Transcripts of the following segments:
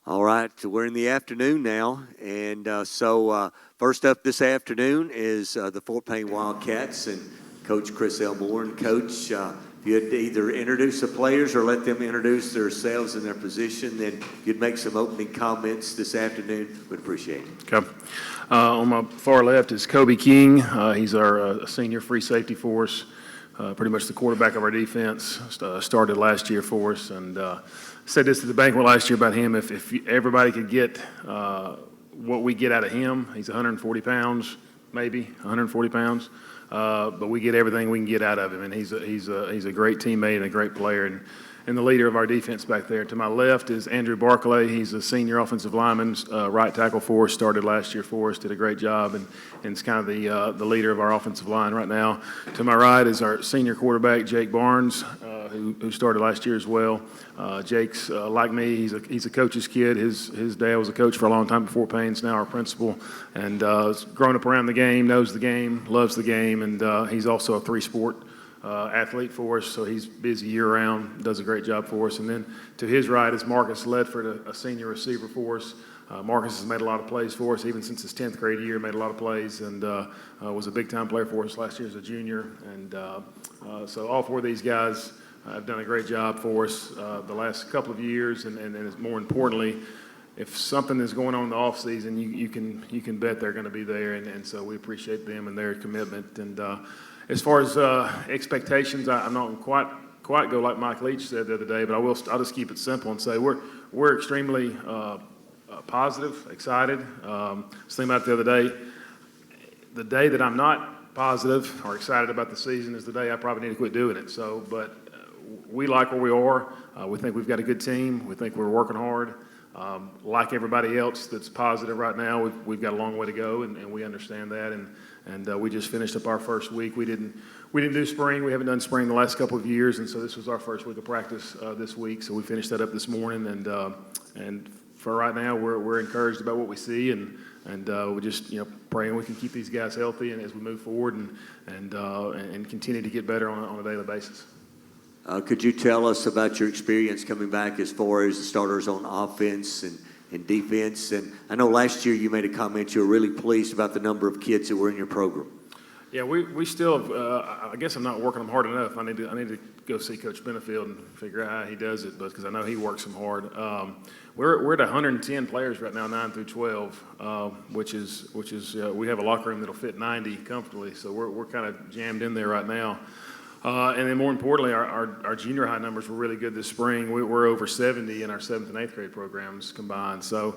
All right, so we're in the afternoon now, and first up this afternoon is the Fort Payne Wildcats and Coach Chris Elmore. And Coach, if you'd either introduce the players or let them introduce themselves and their position, then if you'd make some opening comments this afternoon, we'd appreciate it. Okay. On my far left is Kobe King. He's our senior free safety for us, pretty much the quarterback of our defense. Started last year for us, and said this at the banquet last year about him. If everybody could get what we get out of him, he's 140 pounds, maybe 140 pounds, but we get everything we can get out of him, and he's a great teammate and a great player, and the leader of our defense back there. To my left is Andrew Barclay. He's a senior offensive lineman, right tackle for us, started last year for us, did a great job, and is kind of the leader of our offensive line right now. To my right is our senior quarterback, Jake Barnes, who started last year as well. Jake's like me. He's a coach's kid. His dad was a coach for a long time before Payne's now our principal, and grown up around the game, knows the game, loves the game, and he's also a three-sport athlete for us, so he's busy year-round, does a great job for us. And then to his right is Marcus Ledford, a senior receiver for us. Marcus has made a lot of plays for us, even since his 10th grade year, made a lot of plays, and was a big-time player for us last year as a junior. And so all four of these guys have done a great job for us the last couple of years, and more importantly, if something is going on in the off season, you can bet they're going to be there, and so we appreciate them and their commitment. And as far as expectations, I'm not quite go like Mike Leach said the other day, but I'll just keep it simple and say we're extremely positive, excited. Same out the other day. The day that I'm not positive or excited about the season is the day I probably need to quit doing it. So, but we like where we are. We think we've got a good team. We think we're working hard. Like everybody else that's positive right now, we've got a long way to go, and we understand that. And we just finished up our first week. We didn't do spring. We haven't done spring the last couple of years, and so this was our first week of practice this week. So we finished that up this morning, and for right now, we're encouraged about what we see, and we're just praying we can keep these guys healthy and as we move forward and continue to get better on a daily basis. Could you tell us about your experience coming back as far as the starters on offense and defense? And I know last year you made a comment you were really pleased about the number of kids that were in your program. Yeah, we still have, I guess I'm not working them hard enough. I need to go see Coach Benefield and figure out how he does it, because I know he works them hard. We're at 110 players right now, 9 through 12, which is we have a locker room that'll fit 90 comfortably, so we're kind of jammed in there right now. And then more importantly, our junior high numbers were really good this spring. We're over 70 in our 7th and 8th grade programs combined. So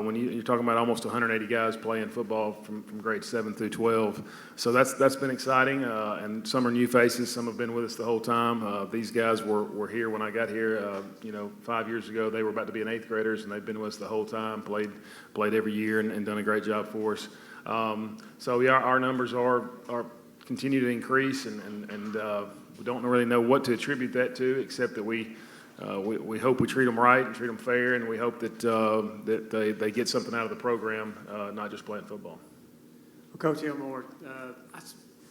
when you're talking about almost 180 guys playing football from grade 7 through 12, so that's been exciting. And some are new faces. Some have been with us the whole time. These guys were here when I got here. 5 years ago, they were about to be in 8th graders, and they've been with us the whole time. Played every year and done a great job for us. So yeah, our numbers are continue to increase, and we don't really know what to attribute that to, except that we hope we treat them right and treat them fair, and we hope that they get something out of the program, not just playing football. Well, Coach Elmore,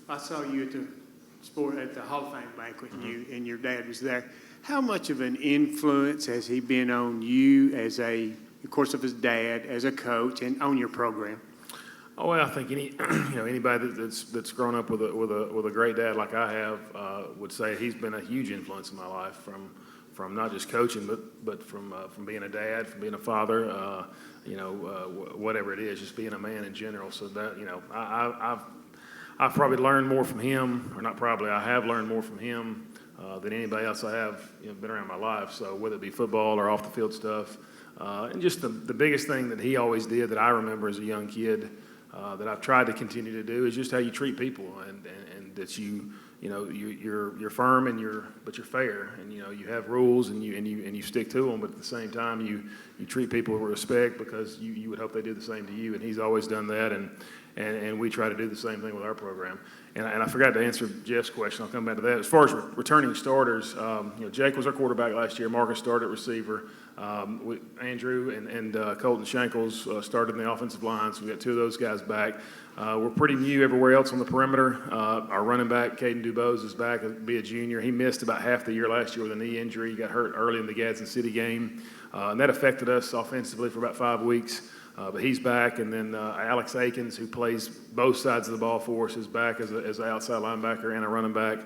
I saw you at the Hall of Fame banquet, and your dad was there. How much of an influence has he been on you of course, of his dad as a coach and on your program? Oh, well, I think anybody that's grown up with a great dad like I have would say he's been a huge influence in my life, from not just coaching, but from being a dad, from being a father, whatever it is, just being a man in general. So that I've probably learned more from him, or not probably, I have learned more from him than anybody else I have been around my life. So whether it be football or off the field stuff, and just the biggest thing that he always did that I remember as a young kid. That I've tried to continue to do is just how you treat people, and that you're firm but you're fair, and you have rules and you stick to them, but at the same time you treat people with respect, because you would hope they do the same to you, and he's always done that, and we try to do the same thing with our program. And I forgot to answer Jeff's question. I'll come back to that. As far as returning starters, Jake was our quarterback last year. Marcus started receiver. Andrew and Colton Shankles started in the offensive line, so we got 2 of those guys back. We're pretty new everywhere else on the perimeter. Our running back, Caden Dubose, is back. He'll be a junior. He missed about half the year last year with a knee injury. He got hurt early in the Gadsden City game. And that affected us offensively for about 5 weeks. But he's back, and then Alex Akins, who plays both sides of the ball for us, is back as an outside linebacker and a running back.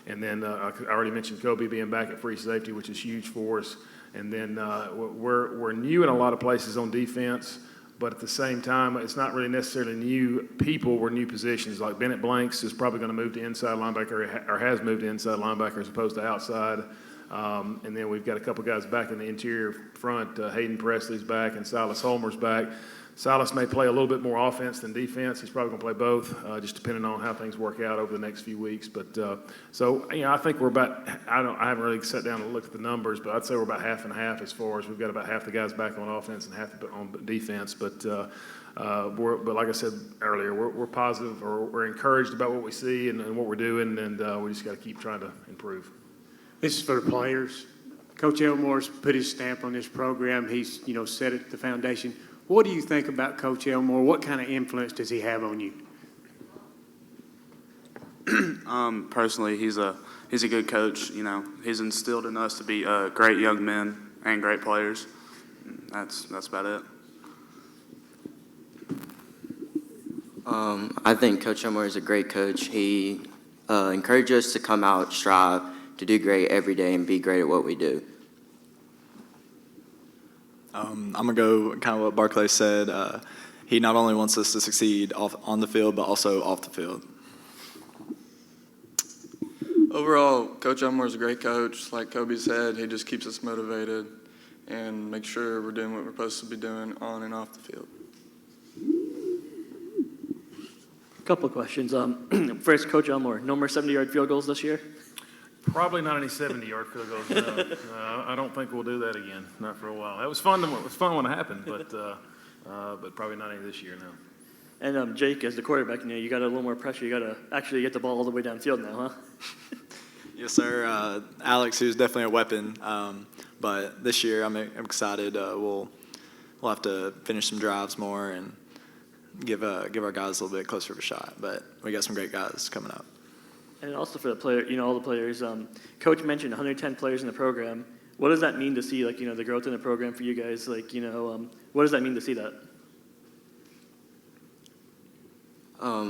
And then I already mentioned Kobe being back at free safety, which is huge for us. And then we're new in a lot of places on defense, but at the same time, it's not really necessarily new people. We're new positions. Like Bennett Blanks is probably going to move to inside linebacker, or has moved to inside linebacker as opposed to outside. And then we've got a couple guys back in the interior front. Hayden Presley's back and Silas Holmer's back. Silas may play a little bit more offense than defense. He's probably going to play both, just depending on how things work out over the next few weeks. But so, I think we're about, I haven't really sat down and looked at the numbers, but I'd say we're about half and half as far as we've got about half the guys back on offense and half on defense. But like I said earlier, we're positive, or we're encouraged about what we see and what we're doing, and we just got to keep trying to improve. This is for the players. Coach Elmore's put his stamp on this program. He's, set it, the foundation. What do you think about Coach Elmore? What kind of influence does he have on you? Personally, he's a good coach. He's instilled in us to be great young men and great players. That's about it. I think Coach Elmore is a great coach. He encourages us to come out, strive, to do great every day, and be great at what we do. I'm going to go kind of what Barclay said. He not only wants us to succeed on the field, but also off the field. Overall, Coach Elmore is a great coach. Like Kobe said, he just keeps us motivated and makes sure we're doing what we're supposed to be doing on and off the field. Couple of questions. First, Coach Elmore, no more 70-yard field goals this year? Probably not any 70-yard field goals. No. I don't think we'll do that again. Not for a while. It was fun. It was fun when it happened, but probably not any this year. No. And Jake, as the quarterback, you got a little more pressure. You got to actually get the ball all the way downfield now, huh? Yes, sir. Alex, who's definitely a weapon. But this year, I'm excited. We'll have to finish some drives more and give our guys a little bit closer of a shot. But we got some great guys coming up. And also for the player, all the players. Coach mentioned 110 players in the program. What does that mean to see, the growth in the program for you guys? What does that mean to see that?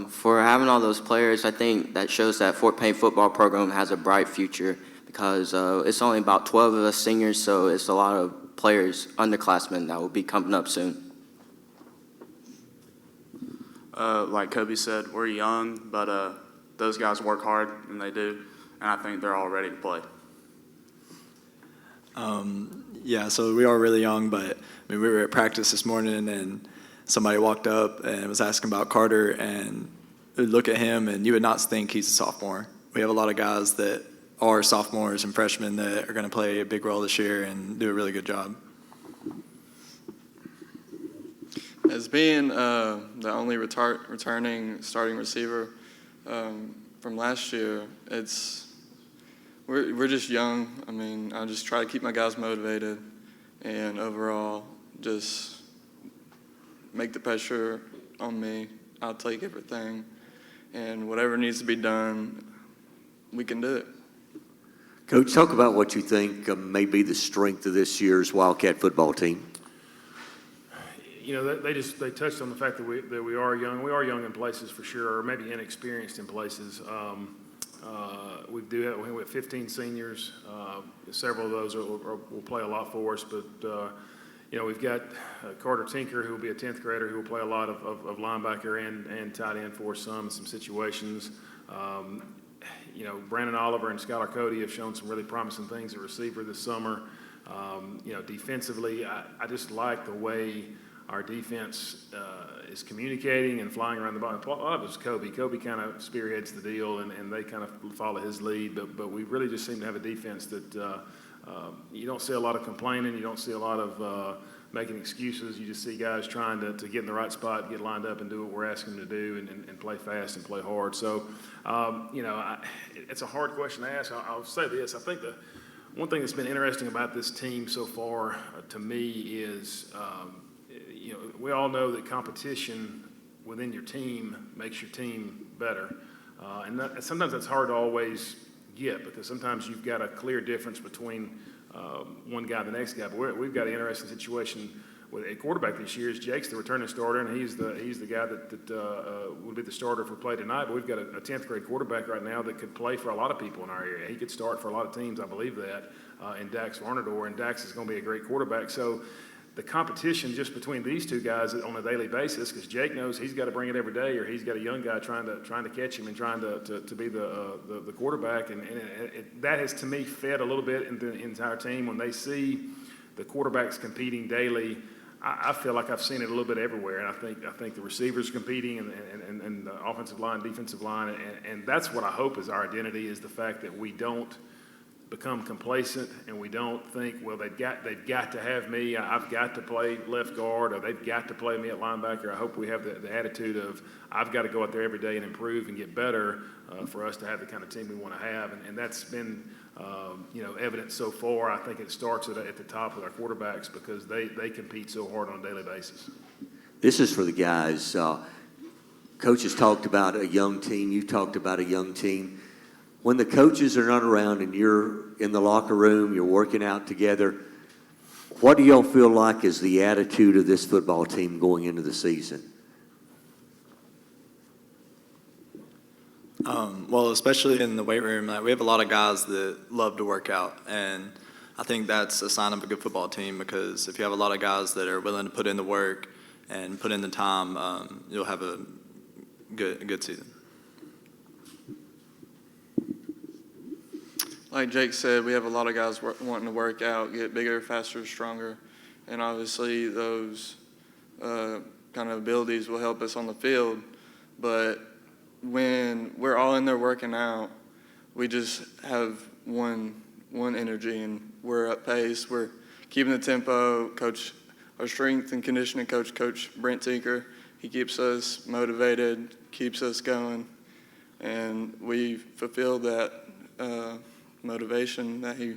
For having all those players, I think that shows that Fort Payne football program has a bright future, because it's only about 12 of us seniors, so it's a lot of players, underclassmen, that will be coming up soon. Like Kobe said, we're young, but those guys work hard, and they do, and I think they're all ready to play. Yeah, so we are really young, but we were at practice this morning, and somebody walked up and was asking about Carter, and would look at him, and you would not think he's a sophomore. We have a lot of guys that are sophomores and freshmen that are going to play a big role this year and do a really good job. As being the only returning starting receiver from last year, we're just young. I mean, I just try to keep my guys motivated, and overall just make the pressure on me. I'll take everything, and whatever needs to be done, we can do it. Coach, talk about what you think may be the strength of this year's Wildcat football team. They touched on the fact that we are young. We are young in places for sure, or maybe inexperienced in places. We have 15 seniors. Several of those will play a lot for us, but we've got Carter Tinker, who will be a 10th grader, who will play a lot of linebacker and tight end for us, some situations. Brandon Oliver and Skylar Cody have shown some really promising things at receiver this summer. Defensively, I just like the way our defense is communicating and flying around the ball. A lot of it is Kobe. Kobe kind of spearheads the deal, and they kind of follow his lead. But we really just seem to have a defense that you don't see a lot of complaining. You don't see a lot of making excuses. You just see guys trying to get in the right spot, get lined up, and do what we're asking them to do, and play fast and play hard. So, it's a hard question to ask. I'll say this. I think the one thing that's been interesting about this team so far to me is we all know that competition within your team makes your team better. And sometimes that's hard to always get, because sometimes you've got a clear difference between one guy the next guy. But we've got an interesting situation with a quarterback this year. Is Jake's the returning starter, and he's the guy that would be the starter if we play tonight. But we've got a 10th grade quarterback right now that could play for a lot of people in our area. He could start for a lot of teams, I believe that, in Dax Varnador, and Dax is going to be a great quarterback. So the competition just between these two guys on a daily basis, because Jake knows he's got to bring it every day, or he's got a young guy trying to catch him and trying to be the quarterback, and that has to me fed a little bit in the entire team when they see the quarterbacks competing daily. I feel like I've seen it a little bit everywhere, and I think the receivers competing and the offensive line, defensive line, and that's what I hope is our identity, is the fact that we don't become complacent and we don't think, well, they've got to have me, I've got to play left guard, or they've got to play me at linebacker. I hope we have the attitude of, I've got to go out there every day and improve and get better for us to have the kind of team we want to have, and that's been evident so far. I think it starts at the top with our quarterbacks, because they compete so hard on a daily basis. This is for the guys. Coach has talked about a young team. You talked about a young team. When the coaches are not around and you're in the locker room, you're working out together, what do y'all feel like is the attitude of this football team going into the season? Well, especially in the weight room, we have a lot of guys that love to work out, and I think that's a sign of a good football team, because if you have a lot of guys that are willing to put in the work and put in the time, you'll have a good season. Like Jake said, we have a lot of guys wanting to work out, get bigger, faster, stronger, and obviously those kind of abilities will help us on the field. But when we're all in there working out, we just have one energy, and we're at pace. We're keeping the tempo. Our strength and conditioning coach Brent Tinker, he keeps us motivated, keeps us going, and we fulfill that motivation that he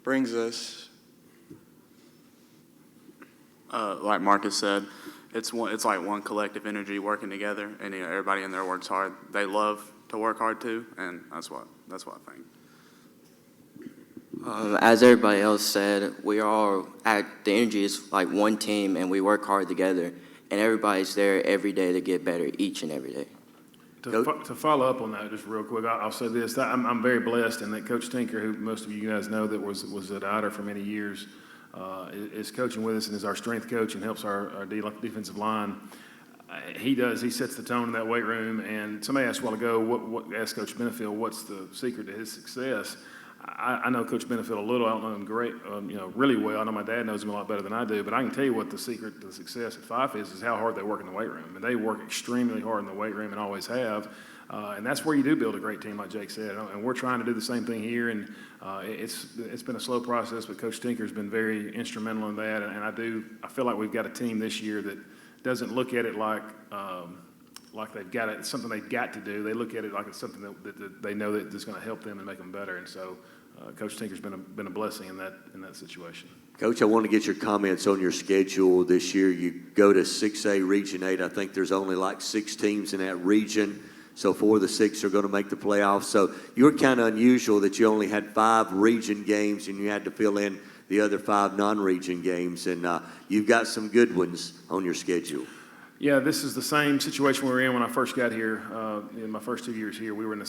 brings us. Like Marcus said, it's like one collective energy working together, and everybody in there works hard. They love to work hard too, and that's what I think. As everybody else said, the energy is like one team, and we work hard together, and everybody's there every day to get better each and every day. To follow up on that just real quick, I'll say this. I'm very blessed in that Coach Tinker, who most of you guys know that was at Ider for many years, is coaching with us and is our strength coach and helps our defensive line. He sets the tone in that weight room. And somebody asked a while ago, asked Coach Benefield, what's the secret to his success? I know Coach Benefield a little. I don't know him great, really well. I know my dad knows him a lot better than I do. But I can tell you what the secret to the success at Fife is how hard they work in the weight room. And they work extremely hard in the weight room and always have. And that's where you do build a great team, like Jake said. And we're trying to do the same thing here. And it's been a slow process, but Coach Tinker's been very instrumental in that. And I feel like we've got a team this year that doesn't look at it like they've got it. It's something they've got to do. They look at it like it's something that they know that is going to help them and make them better. And so Coach Tinker's been a blessing in that situation. Coach, I want to get your comments on your schedule this year. You go to 6A Region 8. I think there's only like 6 teams in that region. So 4 of the 6 are going to make the playoffs. So you were kind of unusual that you only had 5 region games and you had to fill in the other 5 non-region games. And you've got some good ones on your schedule. Yeah, this is the same situation we were in when I first got here. In my first 2 years here, we were in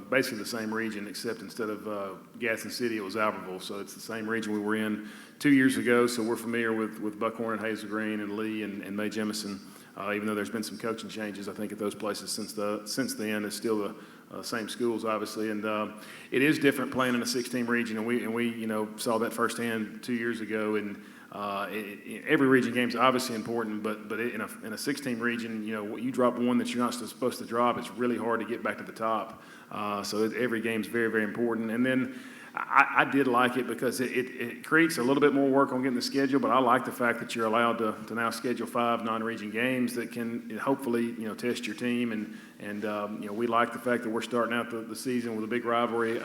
basically the same region, except instead of Gadsden City, it was Albertville. So it's the same region we were in 2 years ago. So we're familiar with Buckhorn and Hazel Green and Lee and May Jemison. Even though there's been some coaching changes, I think at those places since then, it's still the same schools, obviously. And it is different playing in a 6-team region, and we saw that firsthand 2 years ago. And every region game is obviously important, but in a 6-team region, you drop one that you're not supposed to drop, it's really hard to get back to the top. So every game is very, very important. And then I did like it because it creates a little bit more work on getting the schedule, but I like the fact that you're allowed to now schedule 5 non-region games that can hopefully test your team And we like the fact that we're starting out the season with a big rivalry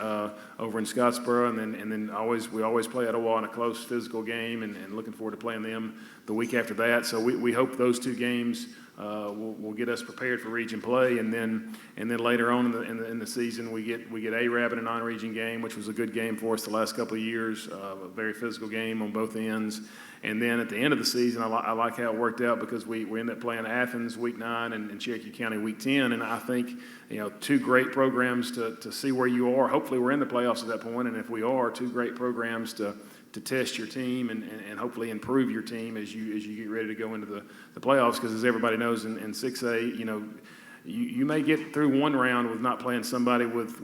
over in Scottsboro, and then we always play Etowah in a close physical game, and looking forward to playing them the week after that. So we hope those two games will get us prepared for region play, and then later on in the season we get A-Rab in a non-region game, which was a good game for us the last couple of years, a very physical game on both ends. And then at the end of the season, I like how it worked out because we end up playing Athens week 9 and Cherokee County week 10. And I think, two great programs to see where you are. Hopefully we're in the playoffs at that point, and if we are, two great programs to test your team and hopefully improve your team as you get ready to go into the playoffs. Because as everybody knows in 6A, you may get through one round with not playing somebody with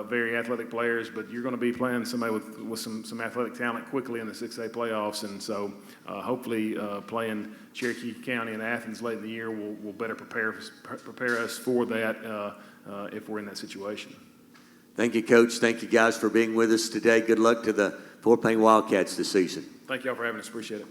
very athletic players, but you're going to be playing somebody with some athletic talent quickly in the 6A playoffs. And so hopefully playing Cherokee County and Athens late in the year will better prepare us for that if we're in that situation. Thank you, Coach. Thank you, guys, for being with us today. Good luck to the Fort Payne Wildcats this season. Thank y'all for having us. Appreciate it.